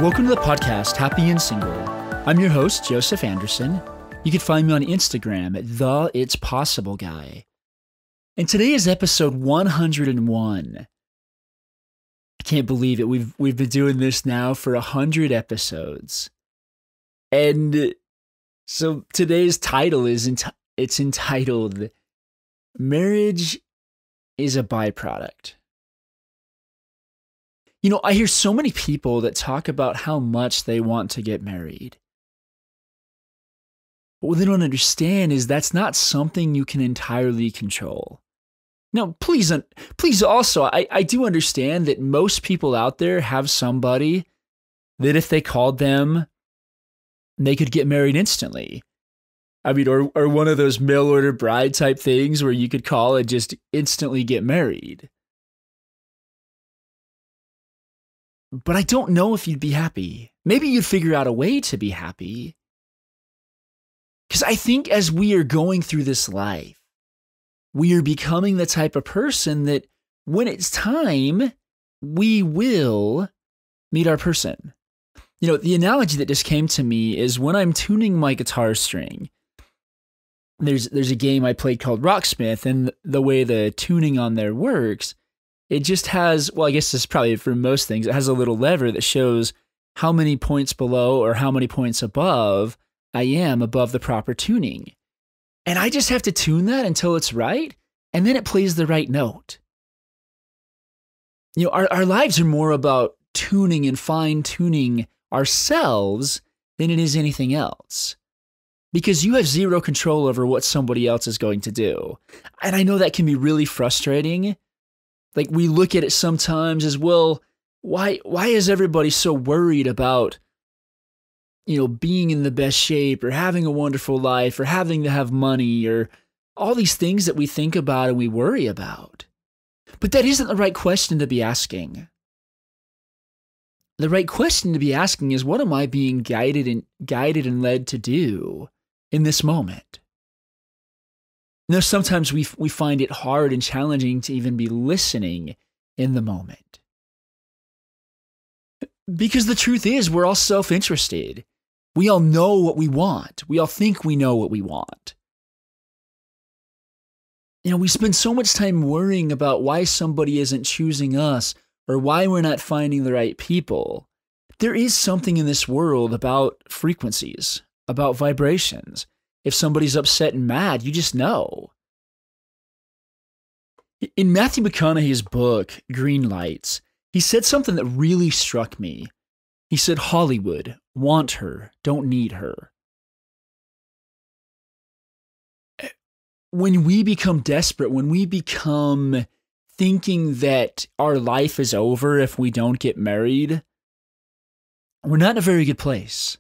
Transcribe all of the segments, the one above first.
Welcome to the podcast, Happy and Single. I'm your host, Joseph Anderson. You can find me on Instagram at the It's Possible Guy. And today is episode 101. I can't believe it. We've been doing this now for 100 episodes. And so today's title is it's entitled Marriage is a Byproduct. You know, I hear so many people that talk about how much they want to get married. But what they don't understand is that's not something you can entirely control. Now, please also, I do understand that most people out there have somebody that if they called them, they could get married instantly. I mean, or one of those mail order bride type things where you could call and just instantly get married. But I don't know if you'd be happy. Maybe you'd figure out a way to be happy. Because I think as we are going through this life, we are becoming the type of person that when it's time, we will meet our person. You know, the analogy that just came to me is when I'm tuning my guitar string. There's a game I played called Rocksmith, and the way the tuning on there works, it just has, well, I guess this is probably for most things, it has a little lever that shows how many points below or how many points above I am above the proper tuning. And I just have to tune that until it's right, and then it plays the right note. You know, our lives are more about tuning and fine-tuning ourselves than it is anything else. Because you have zero control over what somebody else is going to do. And I know that can be really frustrating. Like, we look at it sometimes as, well, why is everybody so worried about, you know, being in the best shape or having a wonderful life or having to have money or all these things that we think about and we worry about? But that isn't the right question to be asking. The right question to be asking is, what am I being guided and led to do in this moment? You know, sometimes we find it hard and challenging to even be listening in the moment. Because the truth is, we're all self-interested. We all know what we want. We all think we know what we want. You know, we spend so much time worrying about why somebody isn't choosing us or why we're not finding the right people. There is something in this world about frequencies, about vibrations. If somebody's upset and mad, you just know. In Matthew McConaughey's book, Green Lights, he said something that really struck me. He said, Hollywood, want her, don't need her. When we become desperate, when we become thinking that our life is over if we don't get married, we're not in a very good place.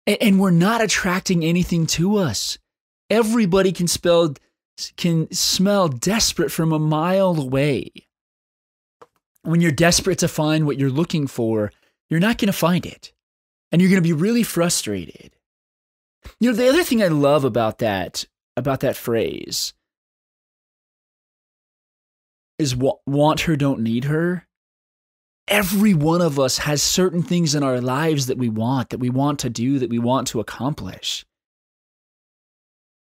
And we're not attracting anything to us. Everybody can smell desperate from a mile away. When you're desperate to find what you're looking for, you're not going to find it. And you're going to be really frustrated. You know, the other thing I love about that phrase is want her, don't need her. Every one of us has certain things in our lives that we want to do, that we want to accomplish.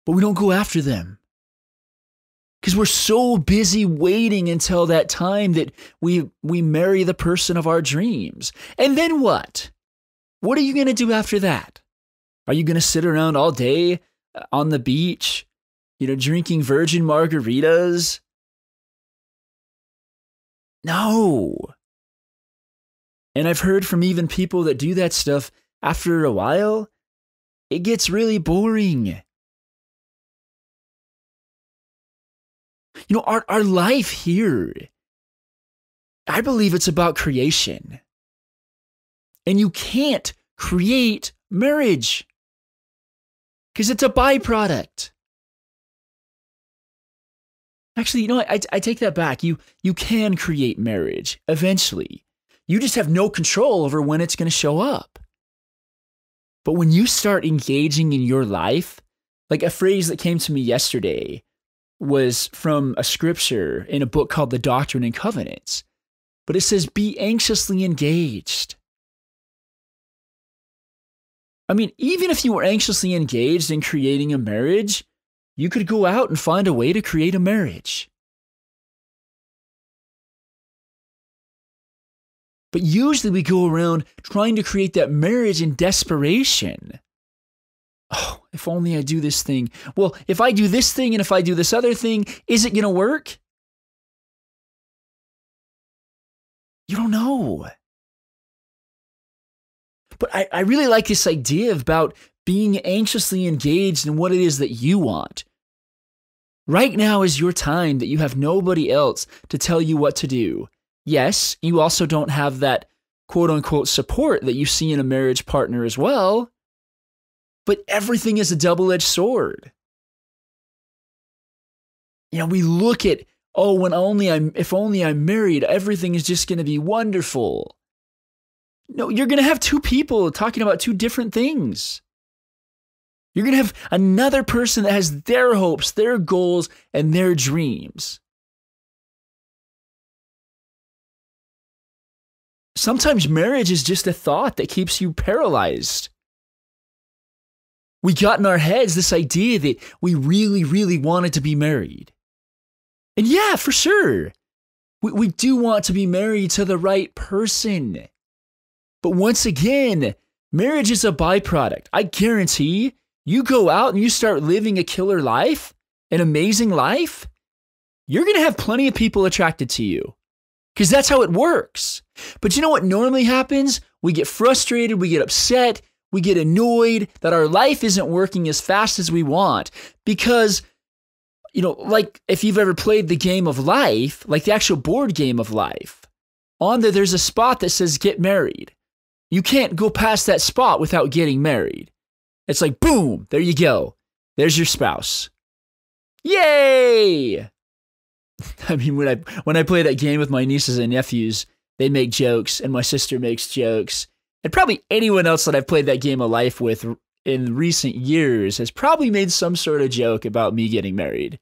But we don't go after them. Because we're so busy waiting until that time that we marry the person of our dreams. And then what? What are you going to do after that? Are you going to sit around all day on the beach, you know, drinking virgin margaritas? No. And I've heard from even people that do that stuff, after a while, it gets really boring. You know, our life here, I believe it's about creation. And you can't create marriage because it's a byproduct. Actually, you know what? I take that back. You can create marriage eventually. You just have no control over when it's going to show up. But when you start engaging in your life, like a phrase that came to me yesterday was from a scripture in a book called The Doctrine and Covenants. But it says, be anxiously engaged. I mean, even if you were anxiously engaged in creating a marriage, you could go out and find a way to create a marriage. But usually we go around trying to create that marriage in desperation. Oh, if only I do this thing. Well, if I do this thing and if I do this other thing, is it going to work? You don't know. But I really like this idea about being anxiously engaged in what it is that you want. Right now is your time that you have nobody else to tell you what to do. Yes, you also don't have that quote-unquote support that you see in a marriage partner as well, but everything is a double-edged sword. You know, we look at, oh, if only I'm married, everything is just going to be wonderful. No, you're going to have two people talking about two different things. You're going to have another person that has their hopes, their goals, and their dreams. Sometimes marriage is just a thought that keeps you paralyzed. We got in our heads this idea that we really, really wanted to be married. And yeah, for sure, we do want to be married to the right person. But once again, marriage is a byproduct. I guarantee you go out and you start living a killer life, an amazing life, you're going to have plenty of people attracted to you. Because that's how it works. But you know what normally happens? We get frustrated, we get upset, we get annoyed that our life isn't working as fast as we want. Because, you know, like if you've ever played the game of life, like the actual board game of life, on there's a spot that says get married. You can't go past that spot without getting married. It's like, boom, there you go. There's your spouse. Yay! I mean, when I play that game with my nieces and nephews, they make jokes, and my sister makes jokes. And probably anyone else that I've played that game of life with in recent years has probably made some sort of joke about me getting married.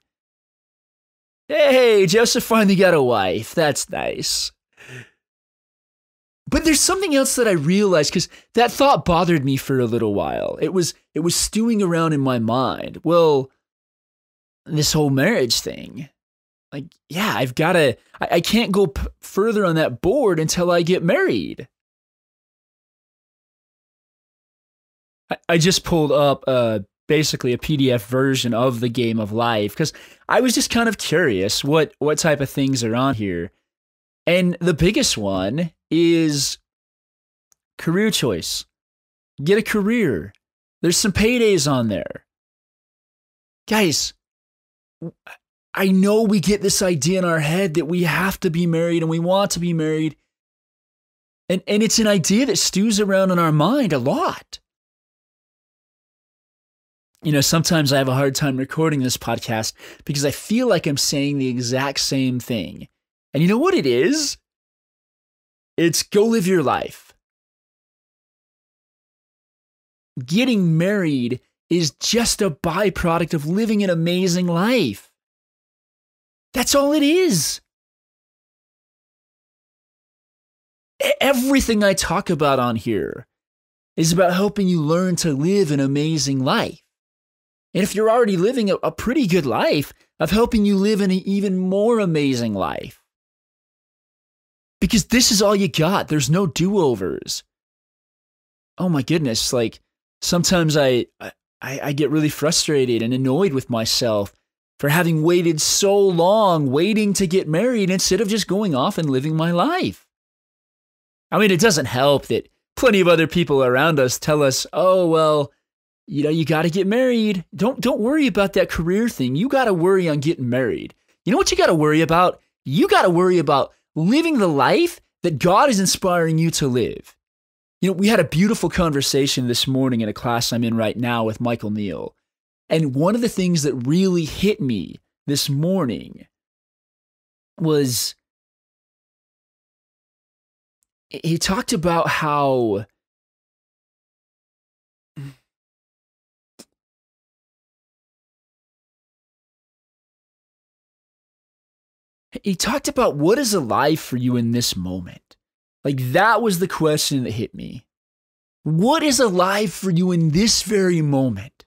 Hey, Joseph finally got a wife. That's nice. But there's something else that I realized, because that thought bothered me for a little while. It was stewing around in my mind. Well, this whole marriage thing. Like, yeah, I can't go further on that board until I get married. I just pulled up basically a PDF version of the game of life because I was just kind of curious what type of things are on here. And the biggest one is career choice. Get a career. There's some paydays on there. Guys, I know we get this idea in our head that we have to be married and we want to be married. And it's an idea that stews around in our mind a lot. You know, sometimes I have a hard time recording this podcast because I feel like I'm saying the exact same thing. And you know what it is? It's go live your life. Getting married is just a byproduct of living an amazing life. That's all it is. Everything I talk about on here is about helping you learn to live an amazing life. And if you're already living a pretty good life, of helping you live an even more amazing life. Because this is all you got. There's no do-overs. Oh my goodness, like sometimes I get really frustrated and annoyed with myself for having waited so long, waiting to get married instead of just going off and living my life. I mean, it doesn't help that plenty of other people around us tell us, oh, well, you know, you got to get married. Don't worry about that career thing. You got to worry on getting married. You know what you got to worry about? You got to worry about living the life that God is inspiring you to live. You know, we had a beautiful conversation this morning in a class I'm in right now with Michael Neal. And one of the things that really hit me this morning was he talked about how what is alive for you in this moment. Like that was the question that hit me. What is alive for you in this very moment?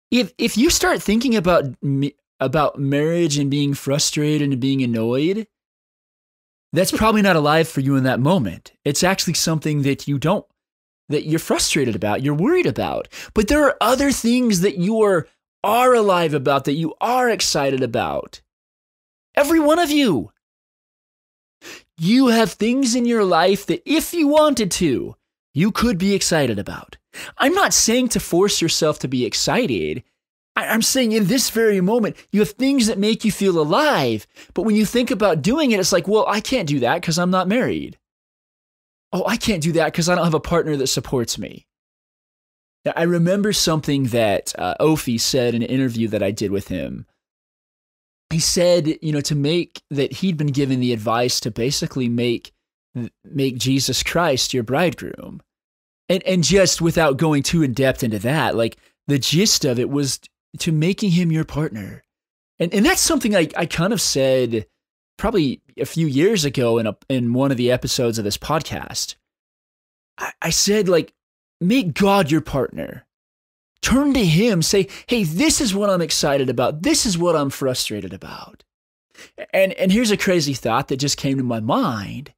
If you start thinking about marriage and being frustrated and being annoyed, that's probably not alive for you in that moment. It's actually something that you're frustrated about, you're worried about. But there are other things that you are alive about, that you are excited about. Every one of you. You have things in your life that if you wanted to, you could be excited about. I'm not saying to force yourself to be excited. I'm saying in this very moment, you have things that make you feel alive. But when you think about doing it, it's like, well, I can't do that because I'm not married. Oh, I can't do that because I don't have a partner that supports me. Now, I remember something that Ophi said in an interview that I did with him. He said, that he'd been given the advice to basically make Jesus Christ your bridegroom. And just without going too in depth into that, like the gist of it was to making him your partner. And that's something I kind of said probably a few years ago in one of the episodes of this podcast. I said, like, make God your partner. Turn to him, say, hey, this is what I'm excited about. This is what I'm frustrated about. And here's a crazy thought that just came to my mind.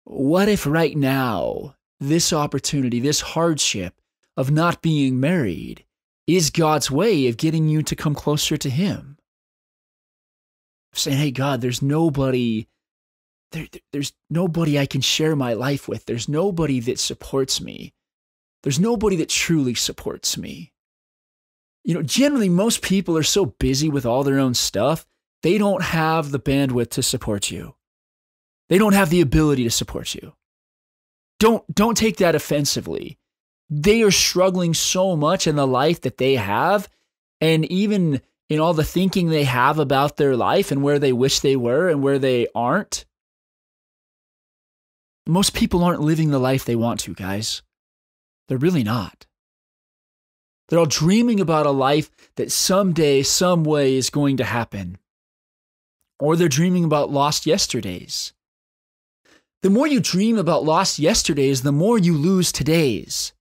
What if right now, this opportunity, this hardship of not being married is God's way of getting you to come closer to him? Saying, hey, God, there's nobody I can share my life with. There's nobody that supports me. There's nobody that truly supports me. Generally, most people are so busy with all their own stuff, they don't have the bandwidth to support you. They don't have the ability to support you. Don't take that offensively. They are struggling so much in the life that they have, and even in all the thinking they have about their life and where they wish they were and where they aren't. Most people aren't living the life they want to, guys. They're really not. They're all dreaming about a life that someday, some way is going to happen. Or they're dreaming about lost yesterdays. The more you dream about lost yesterdays, the more you lose today's.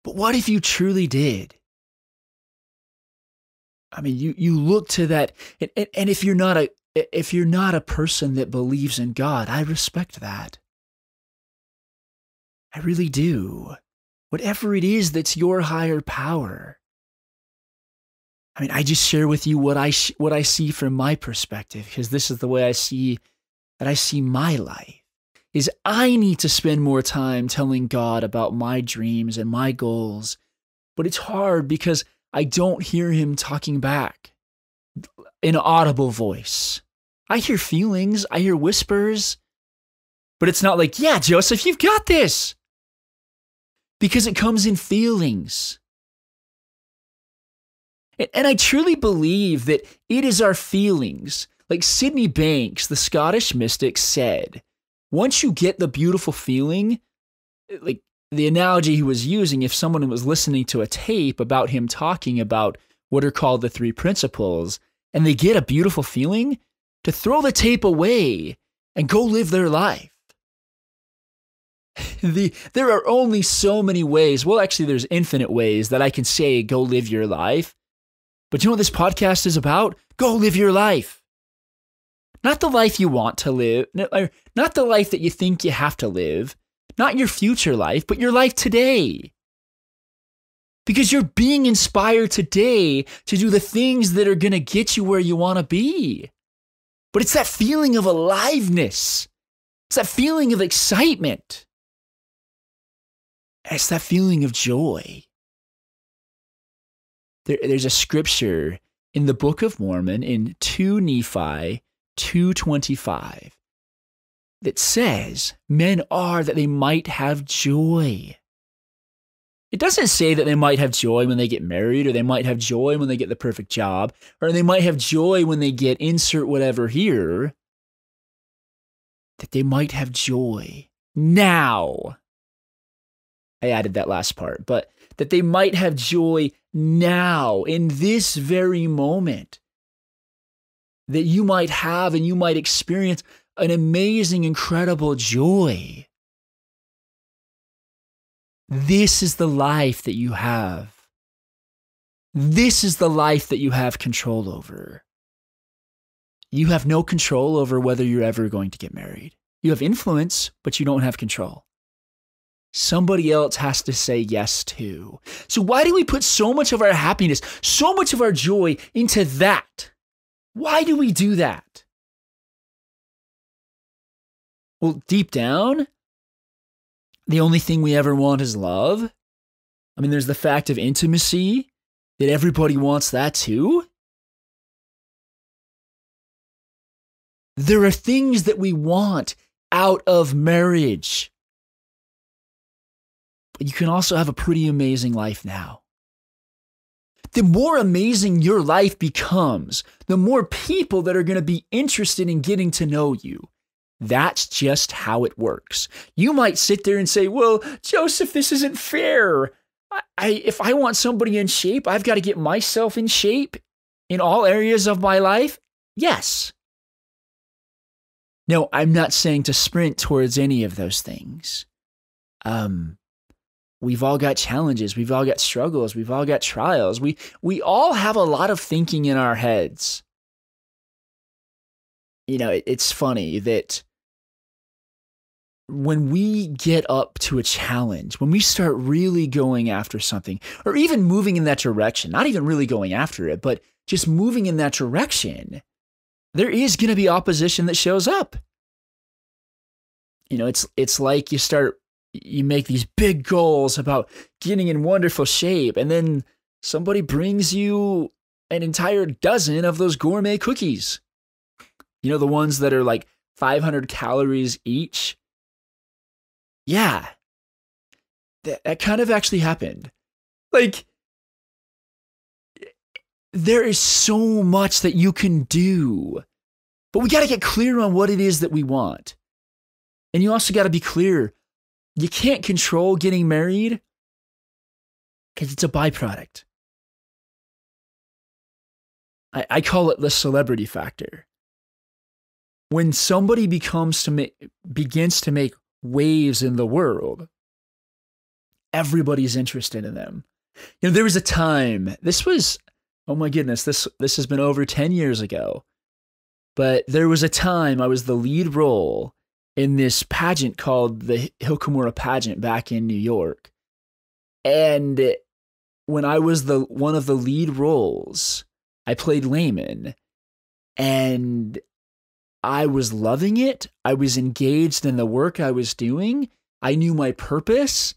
But what if you truly did? I mean, you look to that, and if you're not a person that believes in God, I respect that. I really do. Whatever it is that's your higher power. I mean, I just share with you what I see from my perspective, because this is the way I see my life. Is I need to spend more time telling God about my dreams and my goals, but it's hard because I don't hear him talking back in an audible voice. I hear feelings, I hear whispers, but it's not like, yeah, Joseph, you've got this. Because it comes in feelings. And I truly believe that it is our feelings. Like Sydney Banks, the Scottish mystic, said, once you get the beautiful feeling, like the analogy he was using, if someone was listening to a tape about him talking about what are called the three principles, and they get a beautiful feeling, to throw the tape away and go live their life. There are only so many ways. Well, actually, there's infinite ways that I can say, go live your life. But you know what this podcast is about? Go live your life. Not the life you want to live, not the life that you think you have to live, not your future life, but your life today. Because you're being inspired today to do the things that are going to get you where you want to be. But it's that feeling of aliveness. It's that feeling of excitement. It's that feeling of joy. There's a scripture in the Book of Mormon in 2 Nephi 2:25 that says, men are that they might have joy. It doesn't say that they might have joy when they get married, or they might have joy when they get the perfect job, or they might have joy when they get insert whatever here. That they might have joy now. I added that last part, but that they might have joy now, in this very moment. that you might have and you might experience an amazing, incredible joy. This is the life that you have. This is the life that you have control over. You have no control over whether you're ever going to get married. You have influence, but you don't have control. Somebody else has to say yes to. So why do we put so much of our happiness, so much of our joy into that? Why do we do that? Well, deep down, the only thing we ever want is love. I mean, there's the fact of intimacy, that everybody wants that too. There are things that we want out of marriage. But you can also have a pretty amazing life now. The more amazing your life becomes, the more people that are going to be interested in getting to know you. That's just how it works. You might sit there and say, well, Joseph, this isn't fair. If I want somebody in shape, I've got to get myself in shape in all areas of my life. Yes. No, I'm not saying to sprint towards any of those things. We've all got challenges. We've all got struggles. We've all got trials. We all have a lot of thinking in our heads. You know, it's funny that when we get up to a challenge, when we start really going after something, or even moving in that direction, not even really going after it, but just moving in that direction, there is going to be opposition that shows up. You know, it's like you make these big goals about getting in wonderful shape, and then somebody brings you an entire dozen of those gourmet cookies. You know, the ones that are like 500 calories each. Yeah, that kind of actually happened. Like, there is so much that you can do, but we got to get clear on what it is that we want. And you also got to be clear, you can't control getting married because it's a byproduct. I call it the celebrity factor. When somebody begins to make waves in the world, everybody's interested in them. You know, there was a time, this was, oh my goodness, this has been over 10 years ago, but there was a time I was the lead role in this pageant called the Hilkamura pageant back in New York. And when I was one of the lead roles, I played Layman, and I was loving it. I was engaged in the work I was doing. I knew my purpose,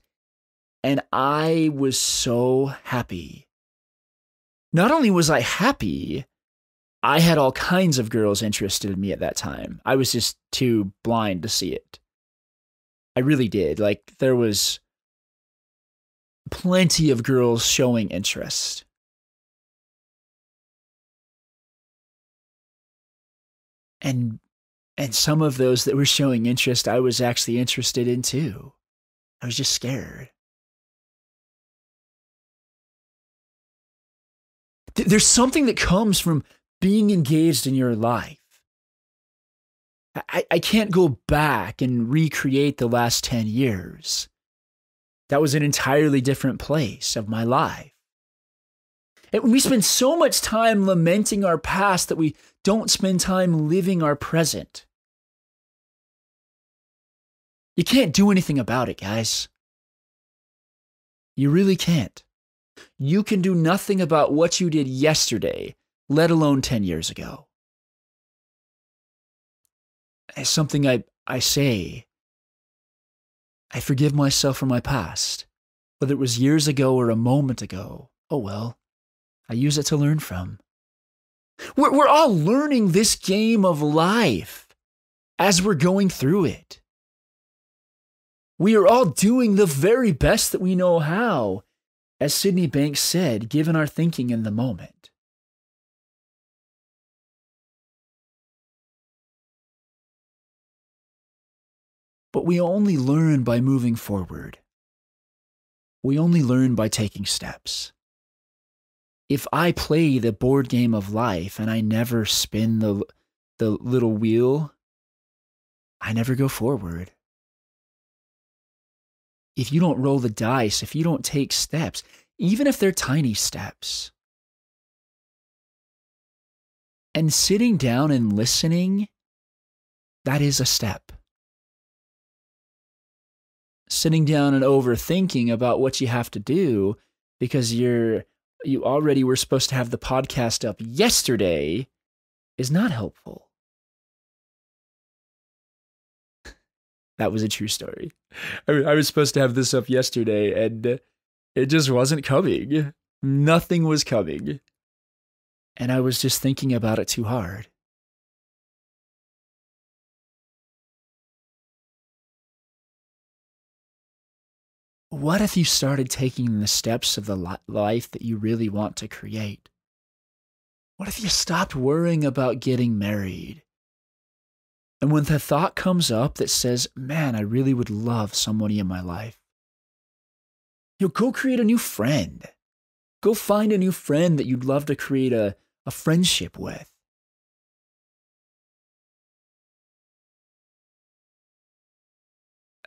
and I was so happy. Not only was I happy, I had all kinds of girls interested in me at that time. I was just too blind to see it. I really did. Like, there was plenty of girls showing interest. And some of those that were showing interest, I was actually interested in too. I was just scared. There's something that comes from being engaged in your life. I can't go back and recreate the last 10 years. That was an entirely different place of my life. And we spend so much time lamenting our past that we don't spend time living our present. You can't do anything about it, guys. You really can't. You can do nothing about what you did yesterday, let alone 10 years ago. It's something I say. I forgive myself for my past, whether it was years ago or a moment ago. Oh well, I use it to learn from. We're all learning this game of life as we're going through it. We are all doing the very best that we know how, as Sydney Banks said, given our thinking in the moment. But we only learn by moving forward. We only learn by taking steps. if I play the board game of life and I never spin the little wheel, I never go forward. If you don't roll the dice, if you don't take steps, even if they're tiny steps, and sitting down and listening, that is a step. Sitting down and overthinking about what you have to do because you already were supposed to have the podcast up yesterday is not helpful. That was a true story. I was supposed to have this up yesterday and it just wasn't coming. Nothing was coming. And I was just thinking about it too hard. What if you started taking the steps of the life that you really want to create? What if you stopped worrying about getting married? And when the thought comes up that says, man, I really would love somebody in my life, go create a new friend. Go find a new friend that you'd love to create a friendship with.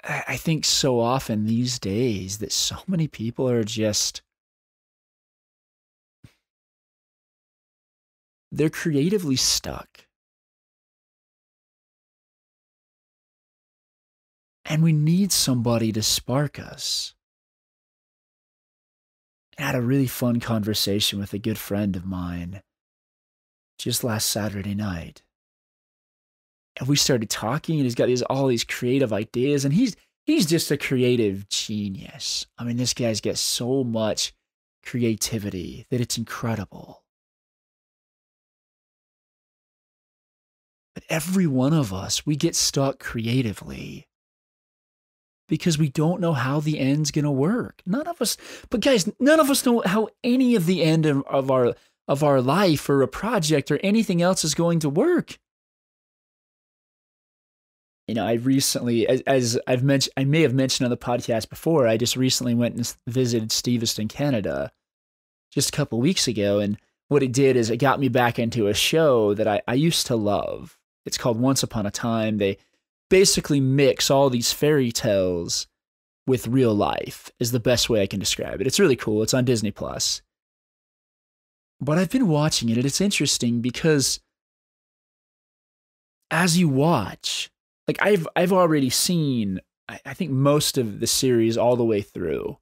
I think so often these days that so many people are just, they're creatively stuck. And we need somebody to spark us. I had a really fun conversation with a good friend of mine just last Saturday night. And we started talking, and he's got all these creative ideas, and he's just a creative genius. I mean, this guy's got so much creativity that it's incredible. But every one of us, we get stuck creatively because we don't know how the end's going to work. None of us, but guys, none of us know how any of the end of our life or a project or anything else is going to work. I recently, as I've mentioned, I may have mentioned on the podcast before, I just recently went and visited Steveston, Canada, just a couple weeks ago. And what it did is it got me back into a show that I used to love. It's called Once Upon a Time. They basically mix all these fairy tales with real life is the best way I can describe it. It's really cool. It's on Disney+. But I've been watching it, and it's interesting because as you watch, like I've already seen, I think most of the series all the way through.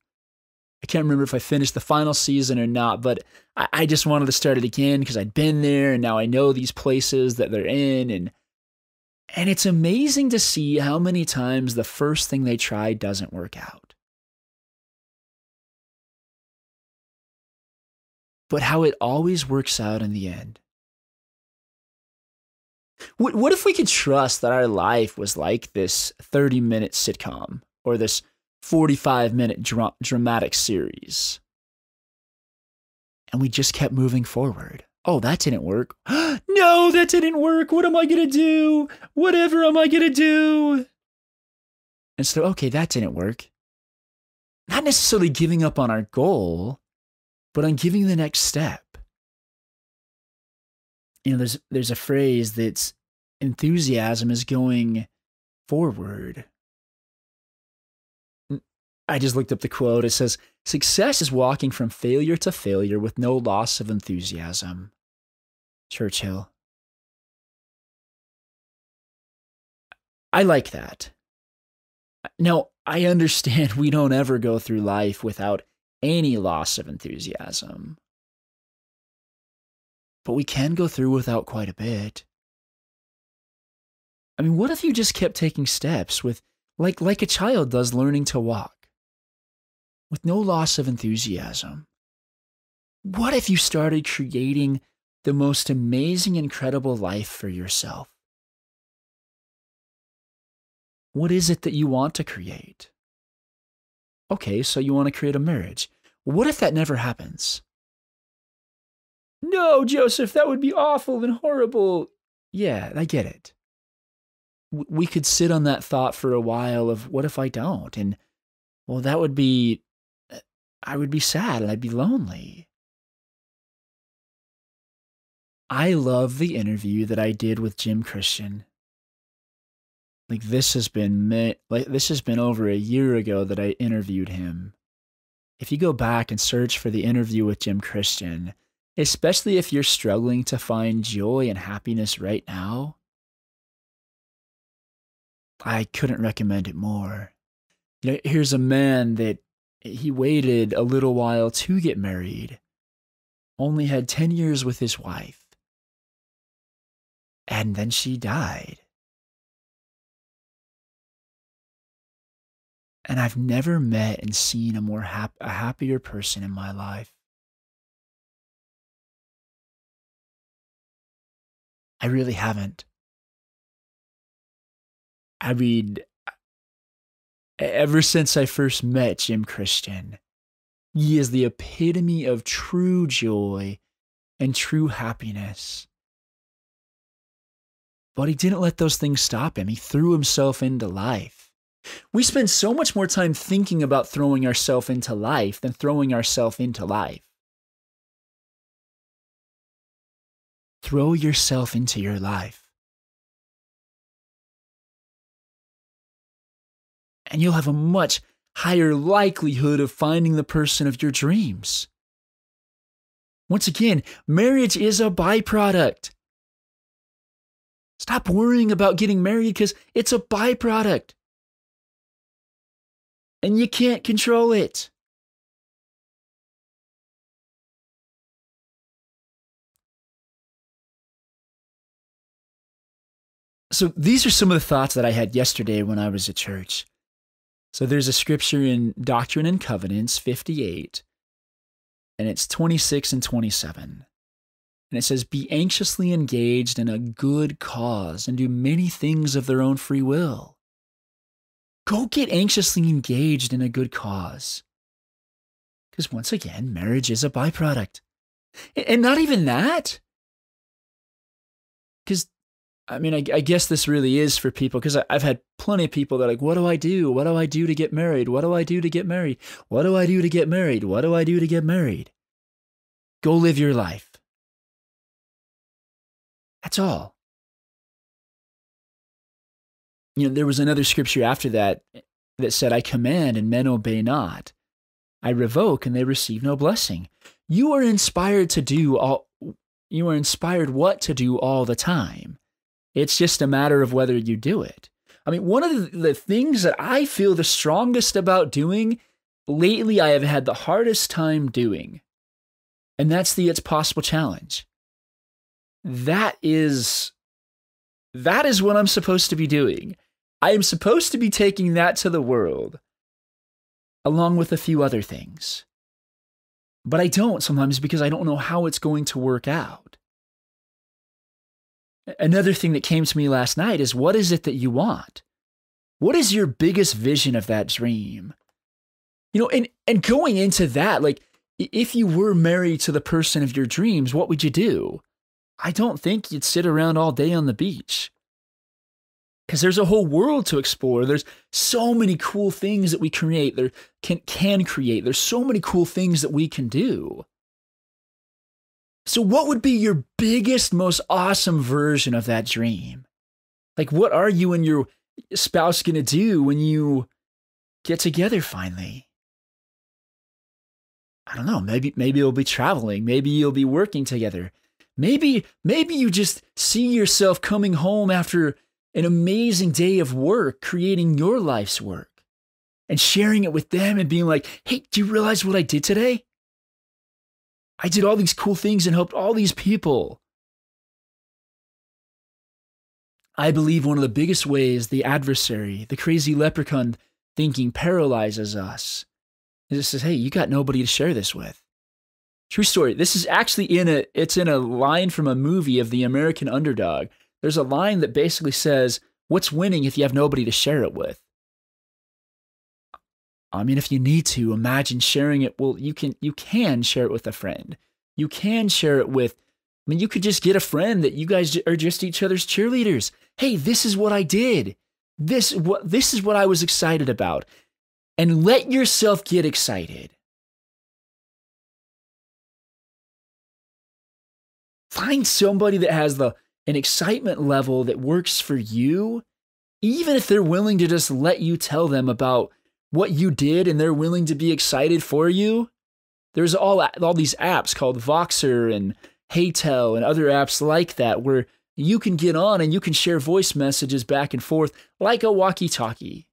I can't remember if I finished the final season or not, but I just wanted to start it again because I'd been there and now I know these places that they're in. And it's amazing to see how many times the first thing they try doesn't work out. But how it always works out in the end. What if we could trust that our life was like this 30-minute sitcom or this 45-minute dramatic series? And we just kept moving forward. Oh, that didn't work. No, that didn't work. What am I going to do? Whatever am I going to do? And so, okay, that didn't work. Not necessarily giving up on our goal, but on giving the next step. There's a phrase that's enthusiasm is going forward. I just looked up the quote. It says, success is walking from failure to failure with no loss of enthusiasm. Churchill. I like that. Now, I understand we don't ever go through life without any loss of enthusiasm. But we can go through without quite a bit. I mean, what if you just kept taking steps with, like a child does learning to walk, with no loss of enthusiasm? What if you started creating the most amazing, incredible life for yourself? What is it that you want to create? Okay, so you want to create a marriage. What if that never happens? No, Joseph, that would be awful and horrible. Yeah, I get it. We could sit on that thought for a while of what if I don't? And, well, I would be sad and I'd be lonely. I love the interview that I did with Jim Christian. Like this has been over a year ago that I interviewed him. If you go back and search for the interview with Jim Christian, especially if you're struggling to find joy and happiness right now, I couldn't recommend it more. You know, here's a man that he waited a little while to get married, only had 10 years with his wife, and then she died. And I've never met and seen a happier person in my life. I really haven't. I mean, ever since I first met Jim Christian, he is the epitome of true joy and true happiness. But he didn't let those things stop him. He threw himself into life. We spend so much more time thinking about throwing ourselves into life than throwing ourselves into life. Throw yourself into your life. And you'll have a much higher likelihood of finding the person of your dreams. Once again, marriage is a byproduct. Stop worrying about getting married because it's a byproduct. And you can't control it. So these are some of the thoughts that I had yesterday when I was at church. So there's a scripture in Doctrine and Covenants 58, and it's 26 and 27. And it says, "Be anxiously engaged in a good cause and do many things of their own free will." Go get anxiously engaged in a good cause. Because once again, marriage is a byproduct. And not even that. Because, I mean, I guess this really is for people, because I've had plenty of people that are like, what do I do? What do I do to get married? What do I do to get married? What do I do to get married? What do I do to get married? Go live your life. That's all. You know, there was another scripture after that that said, "I command and men obey not. I revoke and they receive no blessing." You are inspired what to do all the time. It's just a matter of whether you do it. I mean, one of the things that I feel the strongest about doing lately, I have had the hardest time doing, and that's the It's Possible challenge. That is what I'm supposed to be doing. I am supposed to be taking that to the world, along with a few other things. But I don't sometimes because I don't know how it's going to work out. Another thing that came to me last night is, what is it that you want? What is your biggest vision of that dream? You know, and going into that, like, if you were married to the person of your dreams, what would you do? I don't think you'd sit around all day on the beach. Because there's a whole world to explore. There's so many cool things that we create. Can create. There's so many cool things that we can do. So what would be your biggest, most awesome version of that dream? Like, what are you and your spouse going to do when you get together finally? I don't know. Maybe you'll be traveling. Maybe you'll be working together. Maybe you just see yourself coming home after an amazing day of work, creating your life's work and sharing it with them and being like, "Hey, do you realize what I did today? I did all these cool things and helped all these people." I believe one of the biggest ways the adversary, the crazy leprechaun thinking, paralyzes us is it says, "Hey, you got nobody to share this with." True story. This is actually it's in a line from a movie of The American Underdog. There's a line that basically says, "What's winning if you have nobody to share it with?" I mean, if you need to, imagine sharing it. Well, you can share it with a friend. You can share it with, I mean, you could just get a friend that you guys are just each other's cheerleaders. "Hey, this is what I did. This is what I was excited about." And let yourself get excited. Find somebody that has an excitement level that works for you, even if they're willing to just let you tell them about what you did and they're willing to be excited for you. There's all these apps called Voxer and Heytel and other apps like that where you can get on and you can share voice messages back and forth like a walkie-talkie.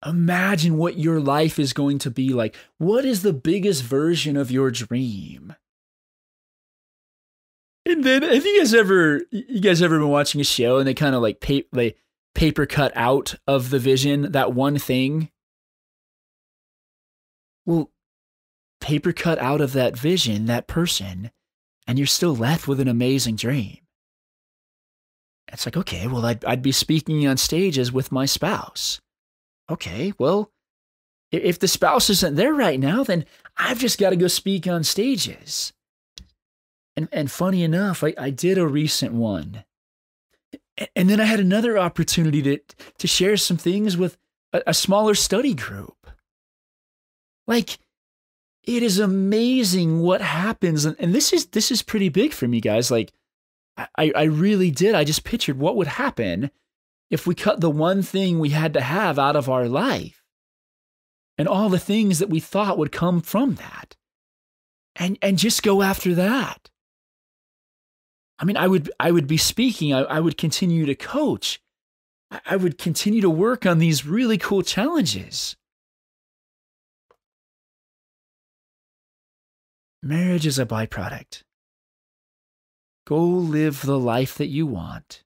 Imagine what your life is going to be like. What is the biggest version of your dream? And then, have you guys ever been watching a show and they kind of like paper cut out of the vision, that one thing? Well, paper cut out of that vision, that person, and you're still left with an amazing dream. It's like, okay, well, I'd be speaking on stages with my spouse. Okay, well, if the spouse isn't there right now, then I've just got to go speak on stages. And funny enough, I did a recent one. And then I had another opportunity to share some things with a smaller study group. Like, it is amazing what happens. And this is pretty big for me, guys. Like, I really did. I just pictured what would happen if we cut the one thing we had to have out of our life and all the things that we thought would come from that and just go after that. I mean, I would be speaking. I would continue to coach. I would continue to work on these really cool challenges. Marriage is a byproduct. Go live the life that you want.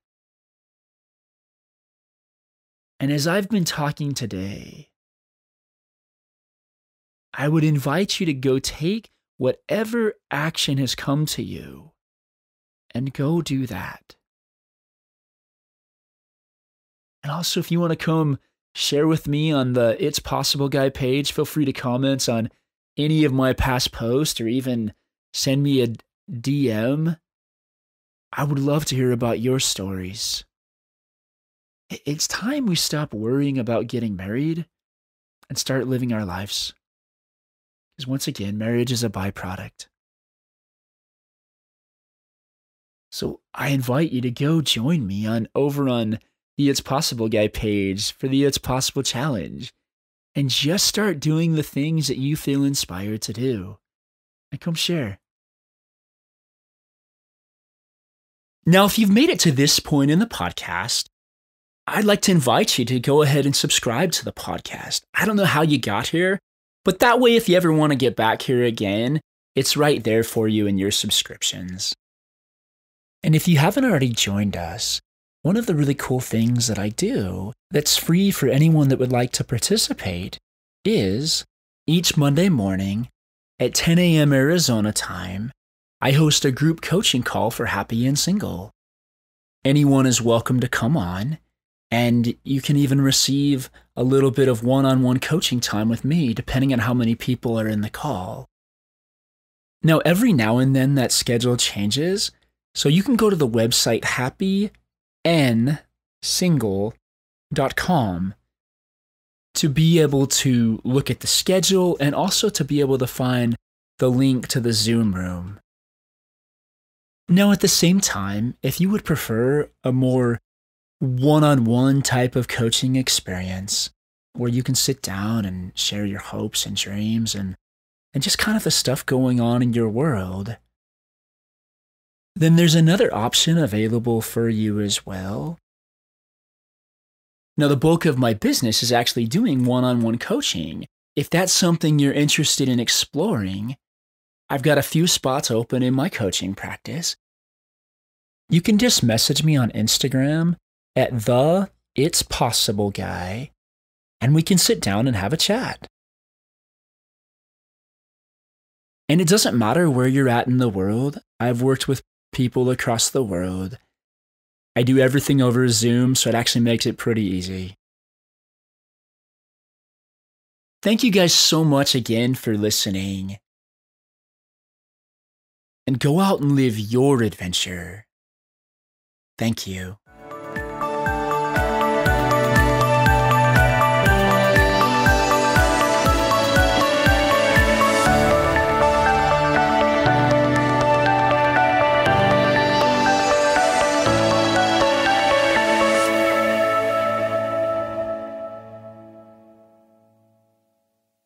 And as I've been talking today, I would invite you to go take whatever action has come to you and go do that. And also, if you want to come share with me on the It's Possible Guy page, feel free to comment on any of my past posts or even send me a DM. I would love to hear about your stories. It's time we stop worrying about getting married and start living our lives. Because once again, marriage is a byproduct. So I invite you to go join me over on the It's Possible Guy page for the It's Possible Challenge and just start doing the things that you feel inspired to do. And come share. Now, if you've made it to this point in the podcast, I'd like to invite you to go ahead and subscribe to the podcast. I don't know how you got here, but that way, if you ever want to get back here again, it's right there for you in your subscriptions. And if you haven't already joined us, one of the really cool things that I do that's free for anyone that would like to participate is each Monday morning at 10 a.m. Arizona time, I host a group coaching call for happy and single. Anyone is welcome to come on, and you can even receive a little bit of one-on-one coaching time with me, depending on how many people are in the call. Now, every now and then that schedule changes, so you can go to the website happynsingle.com to be able to look at the schedule and also to be able to find the link to the Zoom room. Now, at the same time, if you would prefer a more one-on-one type of coaching experience where you can sit down and share your hopes and dreams and just kind of the stuff going on in your world, then there's another option available for you as well. Now, the bulk of my business is actually doing one-on-one coaching. If that's something you're interested in exploring, I've got a few spots open in my coaching practice. You can just message me on Instagram at the It's Possible Guy, and we can sit down and have a chat. And it doesn't matter where you're at in the world. I've worked with people across the world. I do everything over Zoom, so it actually makes it pretty easy. Thank you guys so much again for listening. And go out and live your adventure. Thank you.